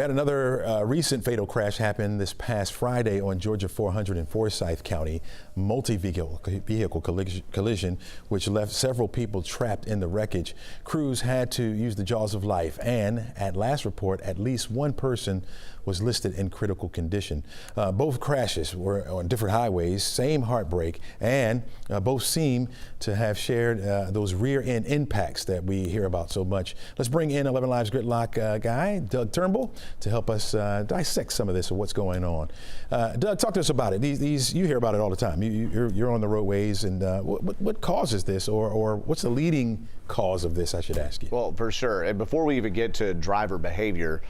Had another recent fatal crash happen this past Friday on Georgia 400 in Forsyth County. Multi-vehicle collision, which left several people trapped in the wreckage. Crews had to use the jaws of life, and at last report, at least one person was listed in critical condition. Both crashes were on different highways, same heartbreak, and both seem to have shared those rear-end impacts that we hear about so much. Let's bring in 11Alive's Gridlock Guy, Doug Turnbull, to help us dissect some of this and what's going on. Doug, talk to us about it. These you hear about it all the time. You're on the roadways, and what causes this, or what's the leading cause of this, I should ask you? Well, for sure. And before we even get to driver behavior,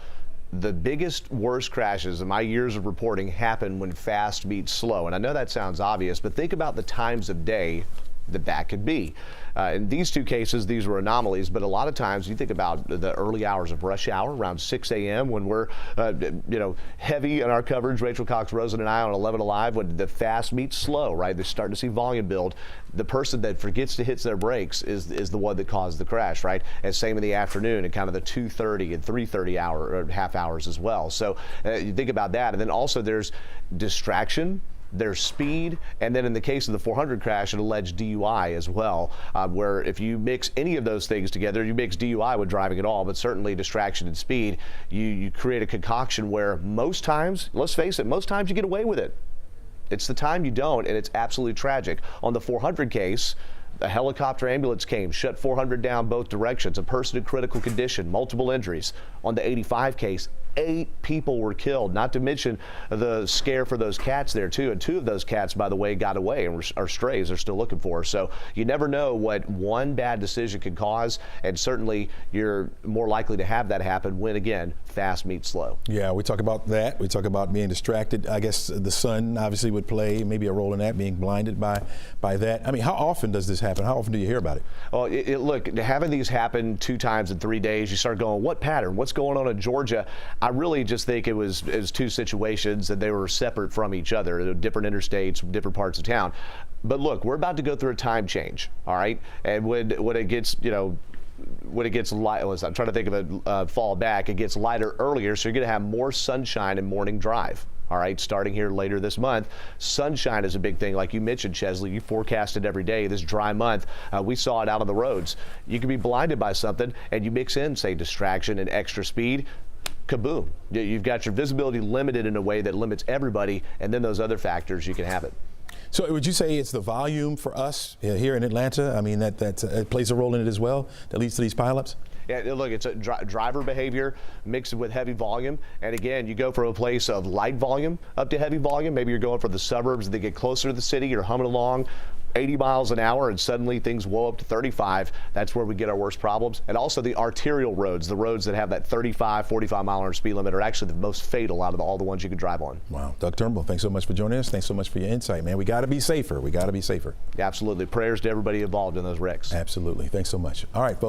the biggest, worst crashes in my years of reporting happen when fast meets slow. And I know that sounds obvious, but think about the times of day that could be. In these two cases, these were anomalies, but a lot of times you think about the early hours of rush hour around 6 a.m. when we're heavy in our coverage, Rachel Cox Rosen and I on 11Alive, when the fast meets slow, right? They're starting to see volume build. The person that forgets to hit their brakes is the one that caused the crash, right? And same in the afternoon and kind of the 2:30 and 3:30 half hours as well. So you think about that. And then also there's distraction, there's speed, and then in the case of the 400 crash, an alleged DUI as well, where if you mix any of those things together, you mix DUI with driving at all, but certainly distraction and speed, you create a concoction where most times, let's face it, most times you get away with it. It's the time you don't, and it's absolutely tragic. On the 400 case, a helicopter ambulance came, shut 400 down both directions, a person in critical condition, multiple injuries. On the 85 case, 8 people were killed, not to mention the scare for those cats there too. And 2 of those cats, by the way, got away and are strays they're still looking for. So you never know what one bad decision could cause, and certainly you're more likely to have that happen when, again, fast meets slow. Yeah, we talk about that. We talk about being distracted. I guess the sun obviously would play maybe a role in that, being blinded by that. I mean, how often does this happen? How often do you hear about it? Well, look, having these happen 2 times in 3 days, you start going, what pattern? What's going on in Georgia? I really just think it was 2 situations and they were separate from each other, different interstates, different parts of town. But look, we're about to go through a time change, all right? And when it gets, when it gets light, I'm trying to think of a fall back, it gets lighter earlier, so you're going to have more sunshine in morning drive. All right, starting here later this month. Sunshine is a big thing. Like you mentioned, Chesley, you forecast it every day. This dry month, we saw it out on the roads. You can be blinded by something, and you mix in, say, distraction and extra speed. Kaboom. You've got your visibility limited in a way that limits everybody, and then those other factors, you can have it. So would you say it's the volume for us here in Atlanta? I mean, that plays a role in it as well, that leads to these pileups? Yeah, look, it's a driver behavior mixed with heavy volume. And again, you go from a place of light volume up to heavy volume. Maybe you're going from the suburbs, they get closer to the city, you're humming along 80 miles an hour, and suddenly things blow up to 35. That's where we get our worst problems. And also the arterial roads, the roads that have that 35, 45 mile an hour speed limit, are actually the most fatal out of all the ones you can drive on. Wow. Doug Turnbull, thanks so much for joining us. Thanks so much for your insight, man. We got to be safer. We got to be safer. Yeah, absolutely. Prayers to everybody involved in those wrecks. Absolutely. Thanks so much. All right, folks.